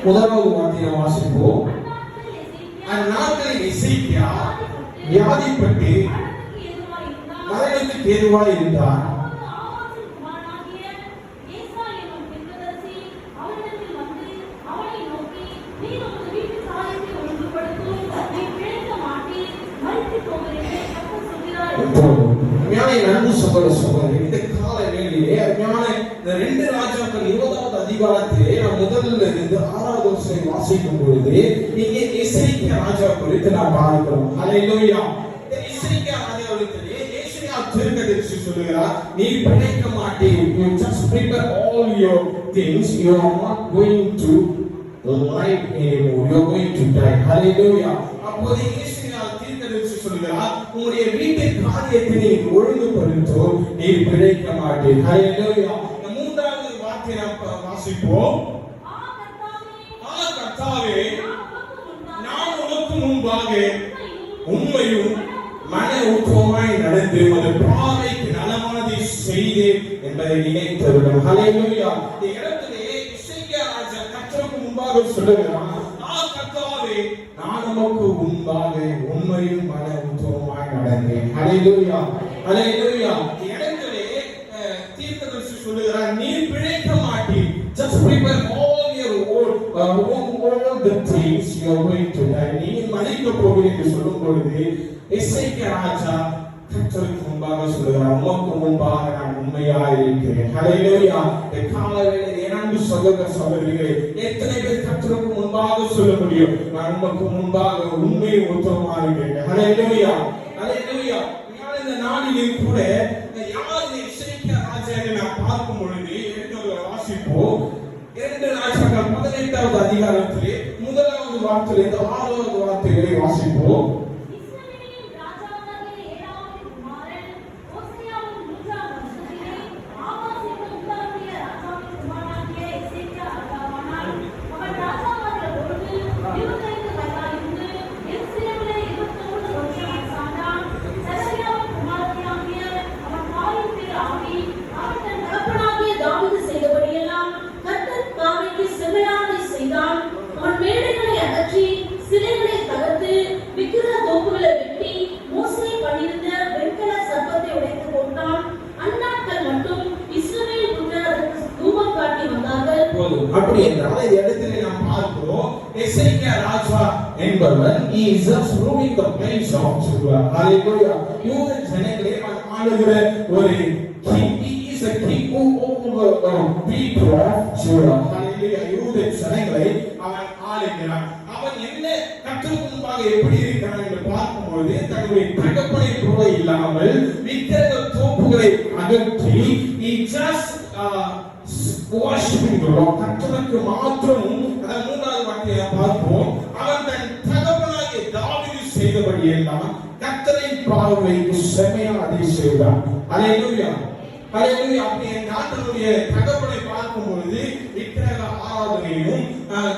முதலாவது வார்த்தையை வாசிப்போம். அந்நாட்களில் எசேக்கியா வியாதிப்பட்டு மரணத்துக்கு ஏதுவாய் இருந்தார். இந்த கால வேளையிலே அருமையான இந்த 2 ராஜாக்கள் 20வது அதிகாரத்திலே நாம் முதல்ல இருந்து 6வது வசனத்தை வாசிக்கும் பொழுது இங்கே எசேக்கியா ராஜா குறித்து நாம் பார்க்கிறோம். ஹல்லேலூயா. எசேக்கியா ராஜா குறித்து ஏசாயா தீர்க்கதரிசி சொல்கிறார், நீ பிழைக்க மாட்டீர். You just prepare all your things. You are not going to live anymore. You are going to die. Hallelujah. அப்போது ஏசாயா தீர்க்கதரிசி சொல்கிறார், உங்களுடைய வீட்டு காரியத்தை நீ ஒழுங்குபடுத்தோ, நீ பிழைக்க மாட்டீர். ஹல்லேலூயா. மூன்றாவது வார்த்தையை நாம் வாசிப்போம். கர்த்தாவே, நான் உமக்கு முன்பாக உண்மையும் மன ஊக்கமாய் நடந்து உமது பார்வைக்கு நலமானதை செய்து என்பதை நினைத்தருளும். ஹல்லேலூயா. இந்த இடத்திலே எசேக்கியா ராஜா கர்த்தருக்கு முன்பாக சொல்லுகிறார், கர்த்தாவே, நான் உமக்கு முன்பாக உண்மையும் மன ஊக்கமாய் நடந்தேன். ஹல்லேலூயா. ஹல்லேலூயா. இந்த இடத்திலே தீர்க்கதரிசி சொல்லுகிறார், நீ பிழைக்க மாட்டீர். Just prepare all the things you are going to die. நீ மடிக்க போகிறீர்கள் என்று சொல்லும் பொழுது எசேக்கியா ராஜா கர்த்தருக்கு முன்பாக சொல்லுகிறார், உமக்கு முன்பாக நான் உண்மையாக இருக்கிறேன். ஹல்லேலூயா. இந்த காலவேளையில் இரண்டு சகோதரர்களே, எத்தனை பேர் கர்த்தருக்கு முன்பாக சொல்ல முடியும், நான் உமக்கு முன்பாக உண்மையை உத்தமமாக இருக்கிறேன். ஹல்லேலூயா. ஹல்லேலூயா. இந்த நாளிலும் கூட யார் எசேக்கியா ராஜாவை நாம் பார்க்கும் பொழுது எடுத்து வாசிப்போம். 2 ராஜாக்கள் 18வது அதிகாரத்திலே முதலாவது வார்த்தையிலிருந்து 6வது வார்த்தைகளை வாசிப்போம். அப்படி என்றால் இந்த இடத்திலே நாம் பார்க்கிறோம், எசேக்கியா ராஜா என்பவர் he is just ruling the place of Judah. Hallelujah. யூத ஜனங்களே ஆளுகிற ஒரு king. He is a king who over the people of Judah. Hallelujah. யூத ஜனங்களை அவன் ஆளுகிறான். அவன் என்ன கர்த்தருக்கு முன்பாக எப்படி இருக்கிறான் என்று பார்க்கும்போது தன்னுடைய தகப்பனை போல இல்லாமல் விக்கிரக தோப்புகளை அகற்றி he just worshiping the Lord. கர்த்தருக்கு மாத்திரம் அதான் மூன்றாவது வார்த்தையை பார்ப்போம். அவன் தன் தகப்பனாகிய தாவீது செய்தபடியெல்லாம் கர்த்தரின் பார்வைக்கு செம்மையானதை செய்தான். ஹல்லேலூயா. ஹல்லேலூயா. அப்படி தன்னுடைய தகப்பனை பார்க்கும் பொழுது விக்கிரக ஆராதனையும்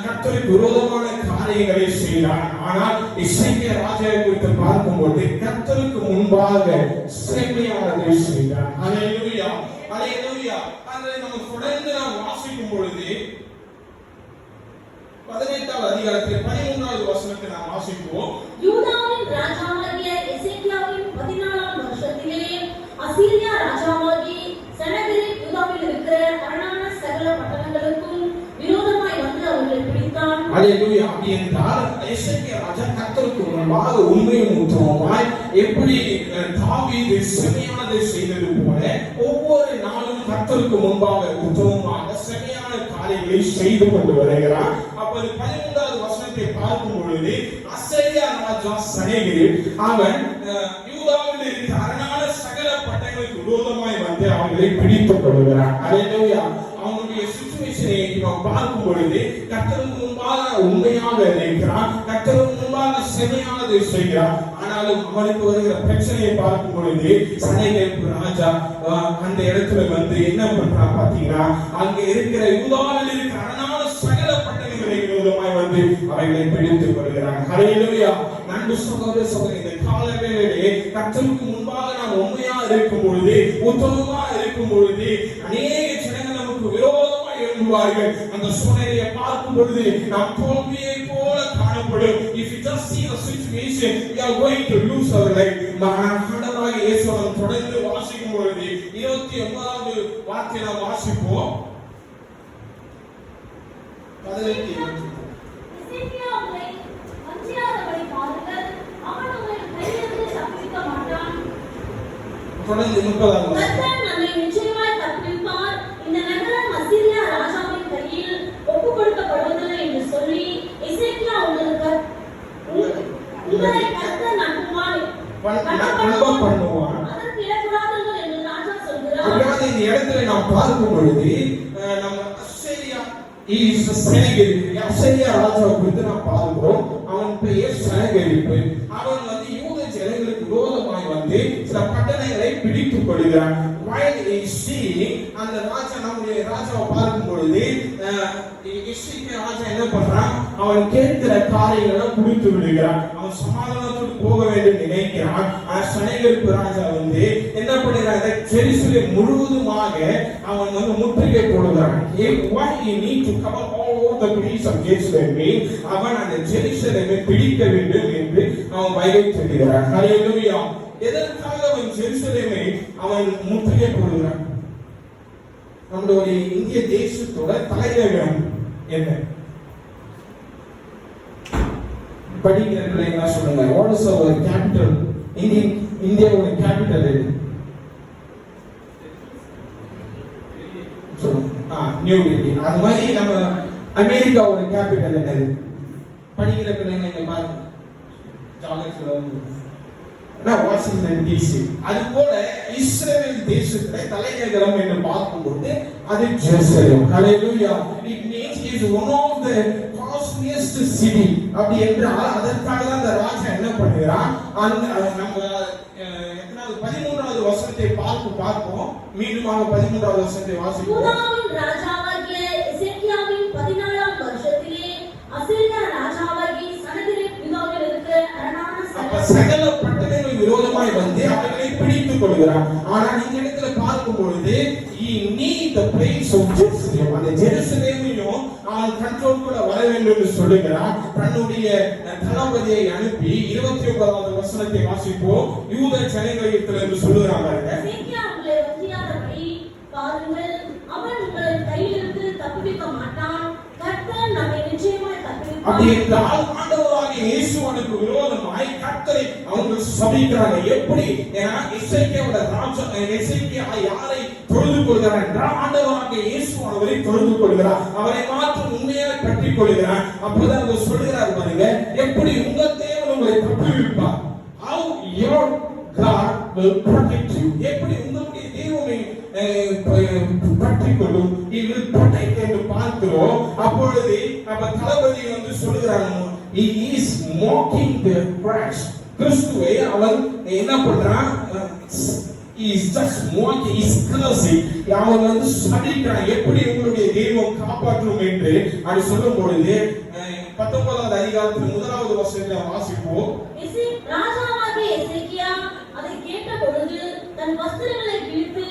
கர்த்தருக்கு விரோதமான காரியங்களை செய்தான். ஆனால் எசேக்கியா ராஜாவை குறித்து பார்க்கும்போது கர்த்தருக்கு முன்பாக செம்மையானதை செய்தான். ஹல்லேலூயா. ஹல்லேலூயா. அதை நம்ம தொடர்ந்து நாம் வாசிக்கும் பொழுது 18வது அதிகாரத்தில் 13வது வசனத்தை நாம் வாசிப்போம். யூதாவின் ராஜாவாகிய எசேக்கியாவின் 14ஆம் வருஷத்திலே அசீரியா ராஜாவாகிய சனகெரிப் யூதாவில் இருக்கிற அரணான சகல பட்டணங்களுக்கும் விரோதமாய் வந்து அவர்களை பிடித்தான். ஹல்லேலூயா. அப்படி என்றால் எசேக்கியா ராஜா கர்த்தருக்கு முன்பாக உண்மையும் உத்தமமாய் எப்படி தாவீது செம்மையானதை செய்தது போல ஒவ்வொரு நாளும் கர்த்தருக்கு முன்பாக உத்தமமாக செம்மையான காரியங்களை செய்து கொண்டு வருகிறார். அப்போது 13வது வசனத்தை பார்க்கும் பொழுது அசீரியா ராஜா சனகெரிப் அவன் யூதாவில் இருக்கிற அரணான சகல பட்டணங்களுக்கு விரோதமாய் வந்து அவர்களை பிடித்துக் கொள்கிறார். அல்லேலூயா. அவனுடைய சிச்சுவேஷனை நாம் பார்க்கும் பொழுது கர்த்தருக்கு முன்பாக உண்மையாக இருக்கிறான், கர்த்தருக்கு முன்பாக செமையானதை செய்கிறான். ஆனாலும் அவனுக்கு வருகிற பிரச்சனையை பார்க்கும் பொழுது சனகரிப்பு ராஜா அந்த இடத்துல வந்து என்ன பண்றான் பாத்தீங்கன்னா, அங்க இருக்கிற யூதாவில் இருக்கிற அரணான சகல பட்டணங்களை விரோதமாய் வந்து அவைகளை பிடித்துக் கொள்கிறான். ஹல்லேலூயா. நண்பு சகோதர சகோதரி, இந்த கால வேளையிலே கர்த்தருக்கு முன்பாக நாம் உண்மையா இருக்கும் பொழுது, உத்தமமா இருக்கும் பொழுது அநேக ஜனங்கள் நமக்கு விரோதமாய் எழும்புவார்கள். அந்த சூழ்நிலையை பார்க்கும் பொழுது நாம் தோல்வியை போல காணப்படும். If you just see the situation, we are going to lose our life. மகானாக இயேசுவை தொடர்ந்து வாசிக்கும் பொழுது 29வது வார்த்தை நாம் வாசிப்போம். தொடர்ந்து 30வது கர்த்தர் நம்மை நிச்சயமாய் தப்புவிப்பார், இந்த நகரம் அசீரியா ராஜாவின் கையில் ஒப்புக் கொடுக்கப்படுவதில்லை என்று சொல்லி எசேக்கியா உங்களை கர்த்தர் நம்புவார் பண்ணுவார். அதற்கு இடக்கூடாதீர்கள் என்று ராஜா சொல்கிறார். இந்த இடத்துல நாம் பார்க்கும் பொழுது நம்ம அசீரியா ராஜாவை குறித்து நாம் பார்க்கிறோம். அவன் பெயர் சனகரிப்பு. அவன் வந்து யூத ஜனங்களுக்கு விரோதமாய் வந்து சில பட்டணங்களை பிடித்துக் கொள்கிறான். அந்த ராஜா நம்முடைய ராஜாவை பார்க்கும் பொழுது ராஜா என்ன பண்றான், அவன் கேட்கிற காரியங்களை குடித்து விடுகிறான். அவன் சமாதானத்தோடு போக வேண்டும் நினைக்கிறான். சனகரிப்பு ராஜா வந்து என்ன பண்ணுறாங்க, ஜெருசலேம் முழுவதுமாக அவன் வந்து முற்றுகை போடுகிறான். அவன் அந்த ஜெருசலேமை பிடிக்க வேண்டும் என்று அவன் வகை சொல்கிறான். ஹல்லேலூயா. எதற்காக அவன் ஜெருசலேமை அவன் முற்றுகை போடுகிறான்? நம்மளுடைய இந்திய தேசத்தோட தலைநகரம் என்ன? படிக்கிற பிள்ளைங்களா சொல்லுங்க. What is our capital? இந்தியாவோட கேபிட்டல் எது? நியூ டெல்லி. அது மாதிரி நம்ம அமெரிக்காவோட கேபிட்டல் என்னது? படிக்கிற பிள்ளைங்க இங்க பாருங்க. Washington DC. அது போல இஸ்ரேல் தேசத்துல தலைநகரம் என்று பார்க்கும்போது அது Jerusalem. Hallelujah. It means it is one of the costliest city. அப்படி என்றால் அதற்காக தான் அந்த ராஜா என்ன பண்ணுகிறான், நம்ம 13வது வசனத்தை பார்ப்போம். மீண்டுமாக 13வது வசனத்தை வாசிப்போம். யூதாவின் ராஜாவாகிய எசேக்கியாவின் 14ஆம் வருஷத்திலே அசீரியா ராஜாவாகிய சனகரிப் யூதாவில் இருக்கிற அரணான சகல பட்டணங்கள் விரோதமாய் வந்து அவர்களை பிடித்துக் கொள்கிறான். ஆனால் இந்த இடத்துல பார்க்கும் பொழுது he need the place of Jerusalem. அந்த ஜெருசலேமையும் அவன் கண்ட்ரோல்குள்ள வர வேண்டும் என்று சொல்லுகிறான். தன்னுடைய தளபதியை அனுப்பி 29வது வசனத்தை வாசிப்போம். யூத ஜனங்களிடத்தில் என்று சொல்லுகிறாங்க. எசேக்கியா உங்களை வஞ்சியாதபடி பாருங்கள், அவன் உங்களை கையிலிருந்து தப்புவிக்க மாட்டான், கர்த்தர் நம்மை நிச்சயமாய் தப்புவிப்பார். அப்படி என்றால் ஆண்டவராகிய இயேசுவுக்கு விரோதமாய் கர்த்தரை அவங்க சபிக்கிறாங்க. எப்படி? ஏன்னா எசேக்கியாவோட ராஜா எசேக்கியா யாரை தொழுது கொள்கிறார் என்றால் ஆண்டவராகிய இயேசுவை தொழுது கொள்கிறார். அவரை மாத்திரம் உண்மையாய் பற்றிக் கொள்கிறார். அப்போதான் அவர் சொல்கிறார் பாருங்க, எப்படி உங்க தேவன் உங்களை தப்புவிப்பார். How your God will protect you. எப்படி உங்களுடைய தேவனை பற்றிக் கொள்ளும், he will protect என்று பார்க்கிறோம். அப்பொழுது அப்ப தளபதி வந்து சொல்கிறாங்க, he is mocking the Christ. கிறிஸ்துவை அவன் என்ன பண்றான், he is just mocking, he is cursing. அவன் வந்து சபிக்கிறான். எப்படி உங்களுடைய தெய்வம் காப்பாற்றும் என்று அது சொல்லும் பொழுது 19வது அதிகாரத்தில் 1வது வசனத்தை வாசிப்போம். ராஜாவாகிய எசேக்கியா அதை கேட்ட பொழுது தன் வஸ்திரங்களை கிழித்து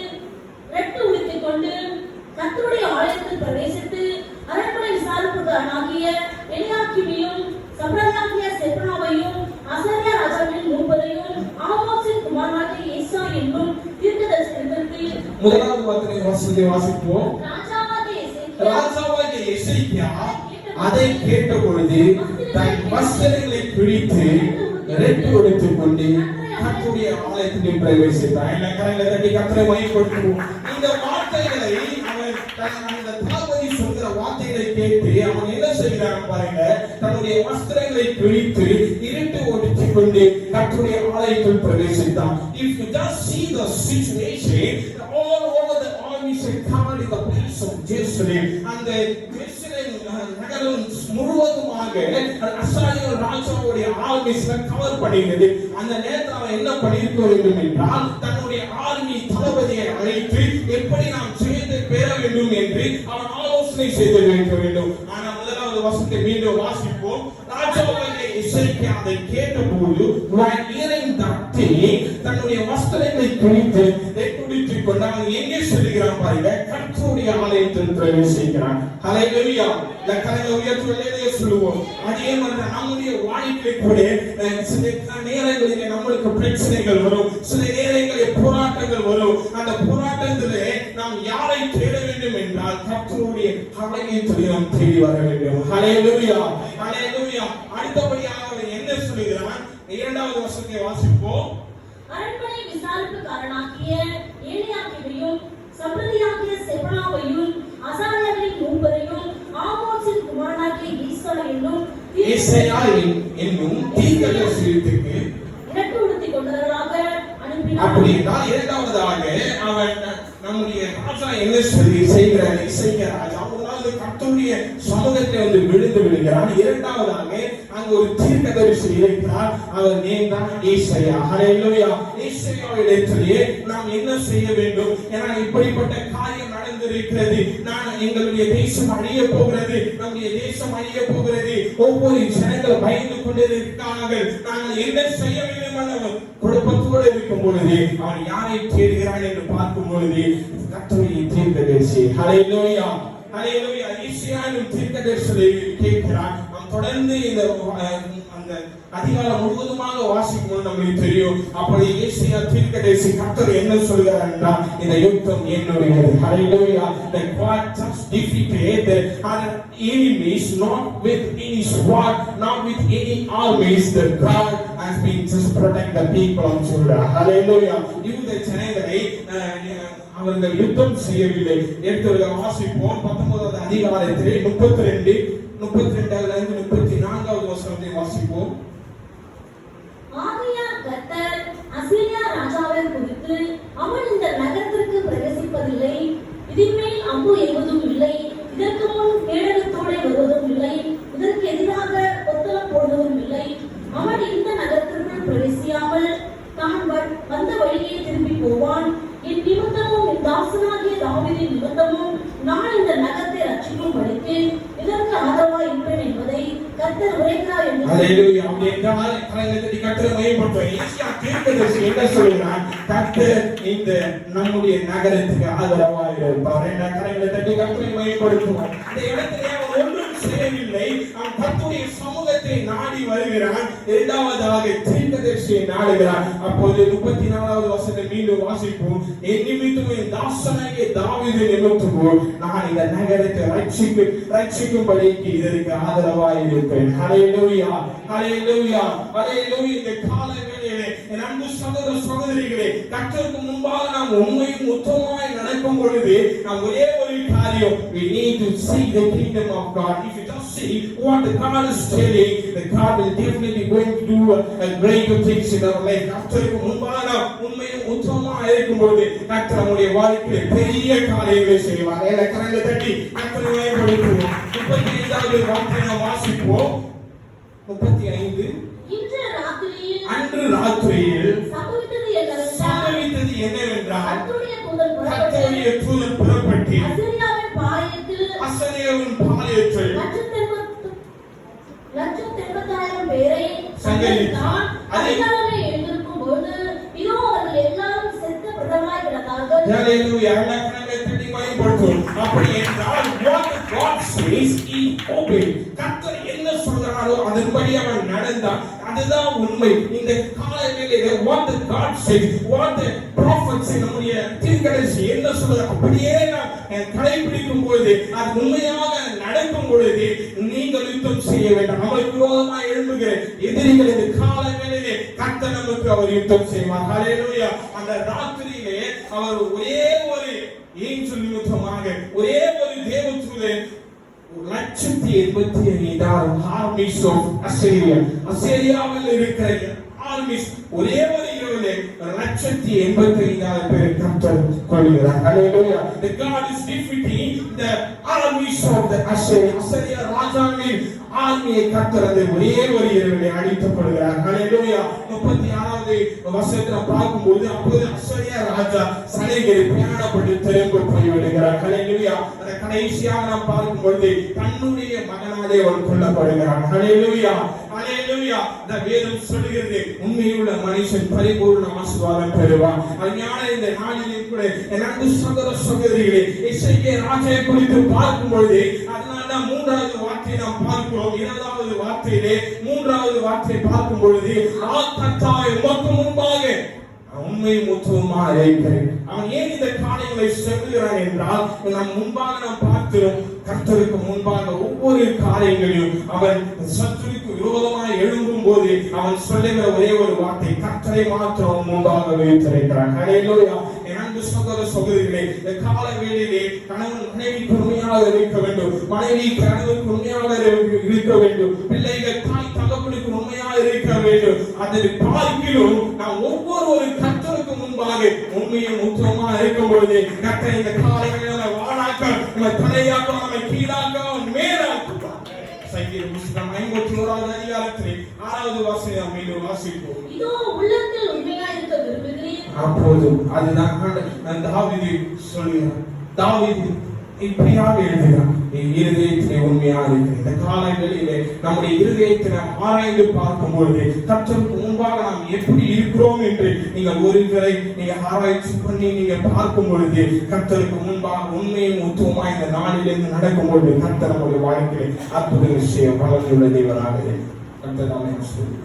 ரெட்டு உடுத்திக் கொண்டு கர்த்தருடைய ஆலயத்தில் பிரவேசித்து அரண்மனை விசாரிப்புக்காரனாகிய எலியாக்கீமையும் சப்ராயாகிய செப்னாவையும் அசரியா ராஜாவின் மூப்பரையும் ஆமோசின் குமாரனாகிய ஏசா என்னும் தீர்க்கதரிசிகளுக்கு 1வது வசனத்தை வாசிப்போம். ராஜாவாகிய எசேக்கியா அதை கேட்ட பொழுது தன் வஸ்திரங்களை பிடித்து ரெட்டு உடுத்திக் கொண்டு கர்த்தருடைய ஆலயத்தில் பிரவேசித்தார். எல்லா கரங்களை தட்டி கர்த்தரை மகிமைப்படுத்துவோம். இந்த வார்த்தைகளை அவன் அந்த தளபதி சொல்கிற வார்த்தைகளை கேட்டு அவன் என்ன செய்கிறான் பாருங்க, தன்னுடைய வஸ்திரங்களை பிடித்து இருட்டு ஒடுக்கிக் கொண்டு கர்த்தருடைய ஆலயத்தில் பிரவேசித்தான். If you just see the situation all over set covered in the place of Jerusalem. அந்த ஜெருசலேம் நகரம் முழுவதுமாக அசாரியர் ராஜாவுடைய ஆர்மிஸ்ல கவர் பண்ணினது. அந்த நேரத்தில் அவன் என்ன பண்ணியிருக்க வேண்டும் என்றால் தன்னுடைய ஆர்மி தளபதியை அழைத்து எப்படி நாம் ஜெயத்தை பெற வேண்டும் என்று அவன் ஆலோசனை செய்து வைக்க வேண்டும். ஆனால் முதலாவது வசனத்தை மீண்டும் வாசிப்போம். ராஜாவாகிய எசேக்கியா அதை கேட்டபோது தன்னுடைய வஸ்திரங்களை கிழித்து குடித்துக் கொண்டு அவன் எங்கே செல்கிறான் பாருங்க, கர்த்தருடைய ஆலயத்தில் பிரவேசிக்கிறான். ஹல்லேலூயா. கரங்களை உயர்த்தி சொல்லுவோம். அதே மாதிரி நம்முடைய வாழ்க்கை கூட சில நேரங்களில் நம்மளுக்கு பிரச்சனைகள் வரும், சில நேரங்களில் போராட்டங்கள் வரும். அந்த போராட்டத்திலே நாம் யாரை தேட வேண்டும் என்றால் கர்த்தருடைய ஆலயத்தில் நாம் தேடி வர வேண்டும். ஹல்லேலூயா, ஹல்லேலூயா. அடுத்தபடியாக அவர் என்ன சொல்கிறான்? இரண்டாவது வசனத்தை வாசிப்போம். அரண்மனை விசாரிப்புக்காரனாகிய ஏலியாக்கீமையும் சம்பிரதியாகிய செப்பனாவையும் அசாரியாவின் மூப்பரையும் ஆமோசின் குமாரனாகிய ஈசாயா என்னும் தீர்க்கதரிசிக்கு இரட்டு உடுத்தி கொண்டவர்களாக அனுப்பினார். அப்படின்னா இரண்டாவதாக அவன் நம்முடைய ராஜா என்ன செய்கிறார்? இசைக்கிய ராஜா முதலாவது கர்த்தருடைய சமூகத்தை வந்து விழுந்து விடுகிறான். இரண்டாவதாக அங்க ஒரு தீர்க்கதரிசி இருக்கிறார். அவர் நேம் தான் ஈசாயா. ஹல்லேலூயா. ஈசாயாவிடத்திலே நாம் என்ன செய்ய வேண்டும்? ஏன்னா இப்படிப்பட்ட காரியம் நடந்திருக்கிறது. எங்களுடைய தேசம் அழிய போகிறது, நம்முடைய தேசம் அழிய போகிறது. ஒவ்வொரு ஜனங்கள் பயந்து கொண்டிருக்கிறார்கள். நாங்கள் என்ன செய்ய வேண்டும் என்ற குழப்பத்தோடு இருக்கும் பொழுது அவன் யாரை தேடுகிறான் என்று பார்க்கும் பொழுது கர்த்தருடைய தீர்க்கதரிசி. ஹல்லேலூயா, ஹல்லேலூயா. ஈசாயாவின் தீர்க்கதரிசியை கேட்கிறான். நாம் தொடர்ந்து இந்த அந்த அதிகாரம் முழுவதுமாக வாசிக்கும் நம்மளுக்கு தெரியும். அப்படி ஈசாயா தீர்க்கதரிசி கர்த்தர் என்ன சொல்கிறார் என்றால், இந்த யுத்தம் என்னுடையது. ஹல்லேலூயா. The God just defeated our enemies not with any sword, not with any armies. The God has been just protect the people of Judah. Hallelujah. யூத ஜனங்களை அவர்கள் யுத்தம் செய்யவில்லை. எடுத்து வாசிப்போம். 19வது அதிகாரத்திலே 32 32வது 34வது வசனத்தை வாசிப்போம். ஆகையால் கர்த்தர் அசீரியா ராஜாவை குறித்து, அவன் இந்த நகரத்திற்கு பிரவேசிப்பதில்லை, இதின்மேல் அம்பு எய்வதும் இல்லை, இதற்கு முன் கேடகத்தோடே வருவதும் இல்லை, இதற்கு எதிராக கொத்தளம் போடுவதும் இல்லை, அவன் இந்த நகரத்திற்குள் பிரவேசியாமல் தான் வந்த வழியே திரும்பி போவான். என் நிமித்தமும் என் தாசனாகிய தாவீதின் நிமித்தமும் நான் இந்த நகரத்தை ரட்சிக்கும்படிக்கு இதற்கு ஆதரவாய் இருப்பேன் என்பதை கர்த்தர் உரைக்கிறார் என்று. ஹல்லேலூயா. அப்படியென்றால் கரங்களை கர்த்தரை மகிமைப்படுத்துவோம். ஈசாயா தீர்க்கதரிசி என்ன சொல்கிறான்? கர்த்தர் இந்த நம்முடைய நகரத்துக்கு ஆதரவாய் இருப்பார். இந்த கரங்களை தட்டி கர்த்தரை மகிமைப்படுத்துவோம். இந்த இடத்திலே அவன் ஒன்றும் செய்யவில்லை. அவன் கர்த்தருடைய சமூகத்தை நாடி வருகிறான். இரண்டாவதாக தீர்க்கதரிசியை நாடுகிறான். அப்போது 34வது வசனத்தை மீண்டும் வாசிப்போம். என் நிமித்தமும் என் தாசனாகிய தாவீதின் நிமித்தமும் நான் இந்த நகரத்தை ரட்சிக்கும்படிக்கு இதற்கு ஆதரவாய் இருப்பேன். ஹல்லேலூயா, ஹல்லேலூயா, ஹல்லேலூயா. இந்த காலங்களிலே என் அன்பு சகோதர சகோதரிகளே, கர்த்தருக்கு முன்பாக நாம் உண்மையும் உத்தமமாய் நடக்கும் பொழுது நாம் ஒரே ஒரு காரியம், we need to see the kingdom of God. If you just see what the God is telling, the God will definitely going to do a greater things in our life. கர்த்தருக்கு முன்பாக நாம் உண்மையும் உத்தமமாய் இருக்கும் பொழுது கர்த்தர் நம்முடைய வாழ்க்கையில் பெரிய காரியங்களை செய்வார். எல்லா கரங்களை தட்டி கர்த்தரை மகிமைப்படுத்துவோம். 35வது வாக்கியம் வாசிப்போம். 35 அன்று ராத்திரியில் சம்பவித்தது என்னவென்றால், கர்த்தருடைய தூதன் புறப்பட்டு அசரியாவின் பாளையத்தில் 1,80,000 பேரை சங்கரித்தான். அதிகாலமே எழுந்திருக்கும் போது இதோ அவர்கள் எல்லாரும் செத்த பிரதமாய் கிடந்தார்கள். ஹல்லேலூயா. அப்படி என்றால் what God says he obeyed. கர்த்தர் என்ன சொல்றாரோ அதன்படி அவன் நடந்தான். அதுதான் உண்மை. இந்த காலங்களிலே what the God said, what the prophets நம்முடைய தீர்க்கதரிசி என்ன சொல்றார் அப்படியே நாம் கடைபிடிக்கும் பொழுது, அது உண்மையாக நடக்கும் பொழுது நீங்கள் யுத்தம் செய்ய வேண்டாம். நமக்கு விரோதமாக எழும்புகிற எதிரிகள் இந்த காலங்களிலே கர்த்தர் நமக்கு அவர் யுத்தம் செய்வார். ஹல்லேலூயா. அந்த ராத்திரியிலே அவர் ஒரே ஒரு ஏஞ்சல் நிமித்தமாக ஒரே ஒரு தேவதூதன் 1,85,000 ஆர்மிஸ் ஆஃப் அசீரியா, அசீரியாவில் இருக்கிற ஆர்மிஸ் ஒரே ஒரு இரவிலே 1,85,000 பேர் கர்த்தருடைய கர்த்தர் கொள்கிறார். ஹalleluya. The God is defeating the armies of the அசீரியா ராஜாவின் ஆர்மியை கர்த்தர் அந்த ஒரே ஒரு இரவிலே அழித்துக் கொள்கிறார். ஹalleluya. 36வது வசனத்தை பார்க்கும்போது அப்போது அசீரியா ராஜா சலைகளை பிரயாணப்பட்டு திரும்ப போய் விடுகிறார். ஹalleluya. அந்த கடைசியாக நாம் பார்க்கும்போது தன்னுடைய மகனாலே அவன் கொல்லப்படுகிறான். ஹalleluya. ஹalleluya. இந்த வேதம் சொல்கிறது உண்மையுள்ள மனுஷன் பரிபூர்ண ஆசீர்வாதம் பெறுவான். அதனால இந்த நாளிலே கூட என் அன்பு சகோதர சகோதரிகளே எசேக்கியா ராஜாவை குறித்து பார்க்கும்போது அதனால மூன்றாவது வார்த்தையை நாம் பார்க்கிறோம். இரண்டாவது வார்த்தையிலே மூன்றாவது வார்த்தையை பார்க்கும் பொழுது கர்த்தாவே உமக்கு முன்பாக உண்மையும் உத்தமமாக இருக்கிறேன். அவன் ஏன் இந்த காரியங்களை சொல்லுகிறான் என்றால் நம் முன்பாக நாம் பார்க்கிறோம் கர்த்தருக்கு முன்பாக ஒவ்வொரு காரியங்களையும் அவன் சத்துருக்கு விரோதமாக எழும்பும் போது அவன் சொல்லுகிற ஒரே ஒரு வார்த்தை கர்த்தரை மாத்திரம் முன்பாக வைத்திருக்கிறான். ஹalleluya. என் அன்பு சகோதர சகோதரிகளே இந்த கால வேளையிலே கணவன் மனைவிக்கு உண்மையாக இருக்க வேண்டும், மனைவி கணவனுக்கு உண்மையாக இருக்க வேண்டும், பிள்ளைகள் தாய் தகப்பனுக்கு உண்மையாக இருக்க வேண்டும். அதை பார்க்கிலும் நாம் ஒவ்வொரு கர்த்தருக்கு முன்பாக உண்மையும் உத்தமமாக இருக்கும் பொழுது கர்த்தர் இந்த காலங்களில் வாழாக்க நம்ம தலையாக்க நம்ம கீழாக்க மேலாக்குவார். சங்கீத புத்தகம் 51வது அதிகாரத்தில் 6வது வசனத்தை நாம் மீண்டும் வாசிப்போம். இதோ உள்ளத்தில் உண்மையாக இருக்க விரும்புகிறேன். அப்போது அதுதான் தாவீது சொல்கிறார். தாவீது இப்படியாக எழுதுகிறார் என் இருதயத்திலே உண்மையாக இருக்கிறது. இந்த காலங்களிலே நம்முடைய இருதயத்தை நாம் ஆராய்ந்து பார்க்கும்பொழுது கர்த்தருக்கு முன்பாக நாம் எப்படி இருக்கிறோம் என்று நீங்கள் ஒருவரை நீங்க ஆராய்ச்சி பண்ணி நீங்க பார்க்கும் பொழுது கர்த்தருக்கு முன்பாக உண்மையும் உத்தமமாக இந்த நாளிலிருந்து நடக்கும் பொழுது கர்த்தர் நம்முடைய வாழ்க்கையில் அற்புத விஷயம் பலனுள்ள தேவனாக கர்த்தர் நாமே சொல்லி